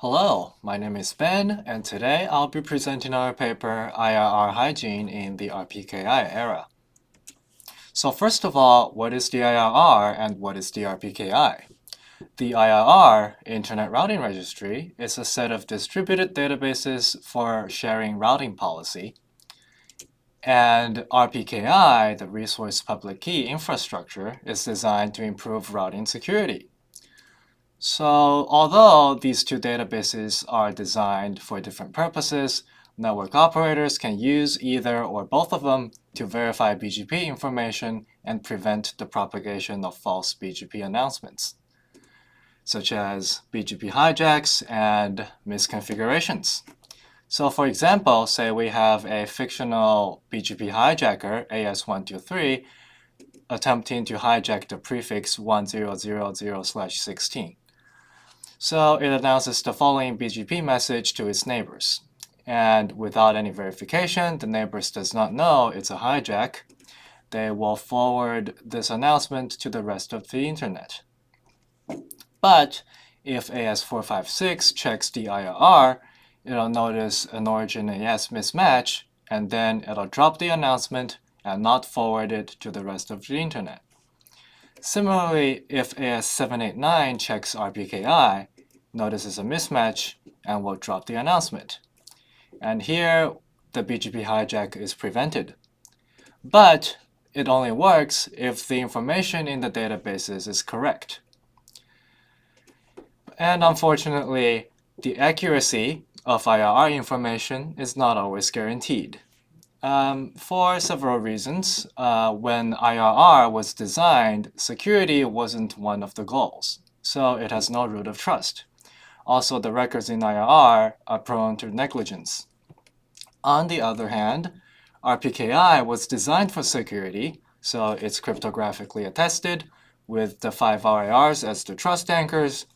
Hello, my name is Ben, and today I'll be presenting our paper IRR Hygiene in the RPKI Era. So first of all, what is the IRR and what is the RPKI? The IRR, Internet Routing Registry, is a set of distributed databases for sharing routing policy. And RPKI, the Resource Public Key Infrastructure, is designed to improve routing security. So although these two databases are designed for different purposes, network operators can use either or both of them to verify BGP information and prevent the propagation of false BGP announcements, such as BGP hijacks and misconfigurations. So for example, say we have a fictional BGP hijacker, AS123, attempting to hijack the prefix 1000/16. So it announces the following BGP message to its neighbors. And without any verification, the neighbors does not know it's a hijack. They will forward this announcement to the rest of the internet. But if AS456 checks the IRR, it'll notice an origin AS mismatch, and then it'll drop the announcement and not forward it to the rest of the internet. Similarly, if AS789 checks RPKI, notices a mismatch, and will drop the announcement. And here, the BGP hijack is prevented. But it only works if the information in the databases is correct. And unfortunately, the accuracy of IRR information is not always guaranteed. For several reasons, when IRR was designed, security wasn't one of the goals, so it has no root of trust. Also, the records in IRR are prone to negligence. On the other hand, RPKI was designed for security, so it's cryptographically attested with the 5 RIRs as the trust anchors,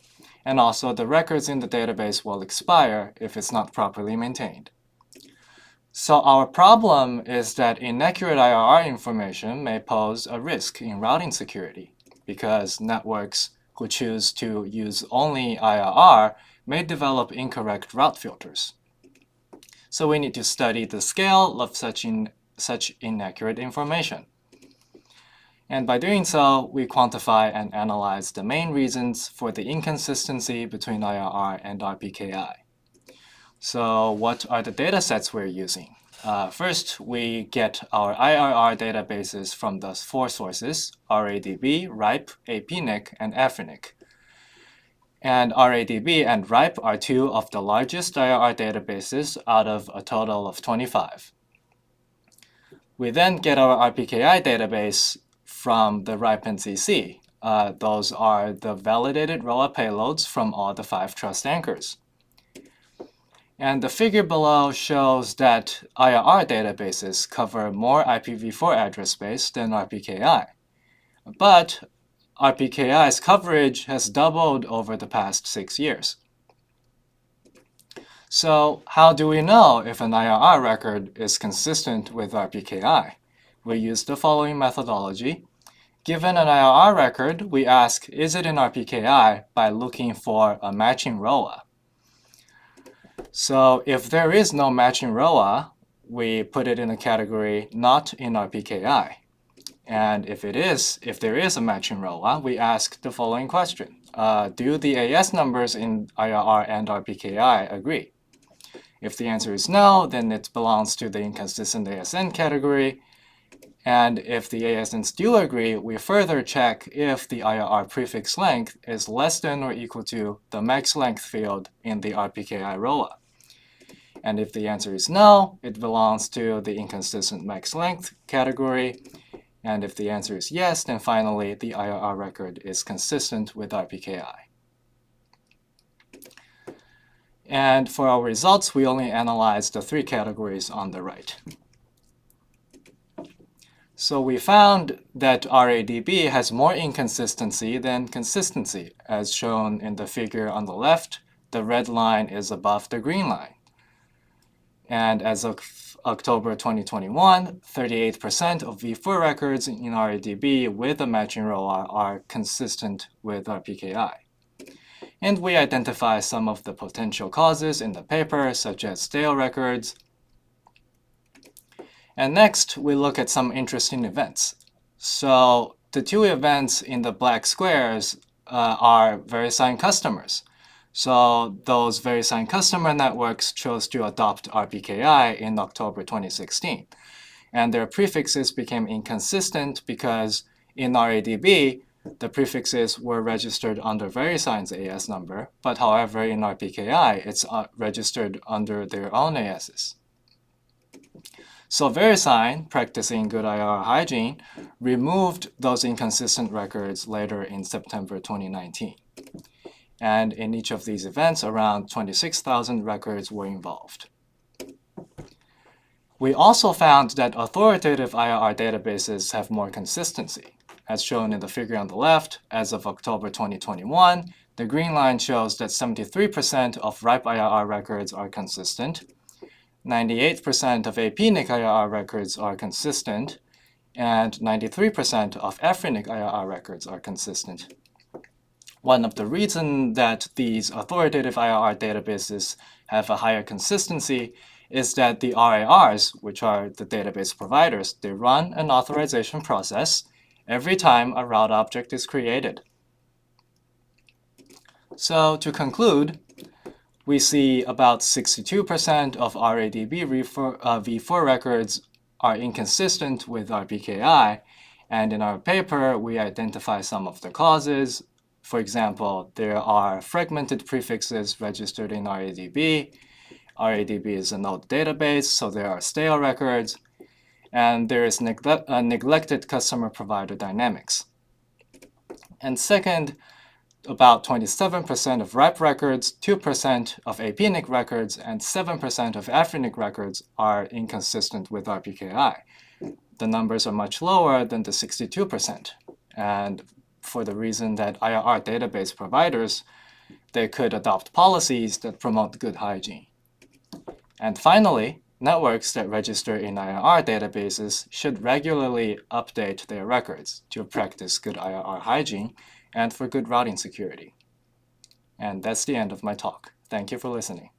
and also the records in the database will expire if it's not properly maintained. So our problem is that inaccurate IRR information may pose a risk in routing security because networks who choose to use only IRR may develop incorrect route filters. So we need to study the scale of such inaccurate information. And by doing so, we quantify and analyze the main reasons for the inconsistency between IRR and RPKI. So what are the data sets we're using? First, we get our IRR databases from the 4 sources, RADB, RIPE, APNIC, and AFRINIC. And RADB and RIPE are 2 of the largest IRR databases out of a total of 25. We then get our RPKI database from the RIPE and CC. Those are the validated ROA payloads from all the 5 trust anchors. And the figure below shows that IRR databases cover more IPv4 address space than RPKI. But RPKI's coverage has doubled over the past 6 years. So how do we know if an IRR record is consistent with RPKI? We use the following methodology. Given an IRR record, we ask, is it in RPKI by looking for a matching ROA. So if there is no matching ROA, we put it in a category not in RPKI. And if there is a matching ROA, we ask the following question. Do the AS numbers in IRR and RPKI agree? If the answer is no, then it belongs to the inconsistent ASN category. And if the ASNs do agree, we further check if the IRR prefix length is less than or equal to the max length field in the RPKI ROA. And if the answer is no, it belongs to the inconsistent max length category. And if the answer is yes, then finally the IRR record is consistent with RPKI. And for our results, we only analyzed the 3 categories on the right. So we found that RADB has more inconsistency than consistency. As shown in the figure on the left, the red line is above the green line. And as of October 2021, 38% of v4 records in RADB with a matching ROA are consistent with RPKI. And we identify some of the potential causes in the paper, such as stale records. And next, we look at some interesting events. So the two events in the black squares are VeriSign customers. So those VeriSign customer networks chose to adopt RPKI in October 2016. And their prefixes became inconsistent because in RADB, the prefixes were registered under VeriSign's AS number, but however, in RPKI, it's registered under their own ASs. So VeriSign, practicing good IRR hygiene, removed those inconsistent records later in September 2019. And in each of these events, around 26,000 records were involved. We also found that authoritative IRR databases have more consistency. As shown in the figure on the left, as of October 2021, the green line shows that 73% of ripe IRR records are consistent, 98% of AP-NIC IRR records are consistent, and 93% of FRENIC IRR records are consistent. One of the reasons that these authoritative IRR databases have a higher consistency is that the RARs, which are the database providers, they run an authorization process every time a route object is created. So to conclude, we see about 62% of RADB v4 records are inconsistent with RPKI, and in our paper, we identify some of the causes. For example, there are fragmented prefixes registered in RADB. RADB is a node database, so there are stale records, and there is neglected customer-provider dynamics. And second, about 27% of ripe records, 2% of AP-NIC records, and 7% of FRENIC records are inconsistent with RPKI. The numbers are much lower than the 62%, and for the reason that IRR database providers, they could adopt policies that promote good hygiene. And finally, networks that register in IRR databases should regularly update their records to practice good IRR hygiene and for good routing security. And that's the end of my talk. Thank you for listening.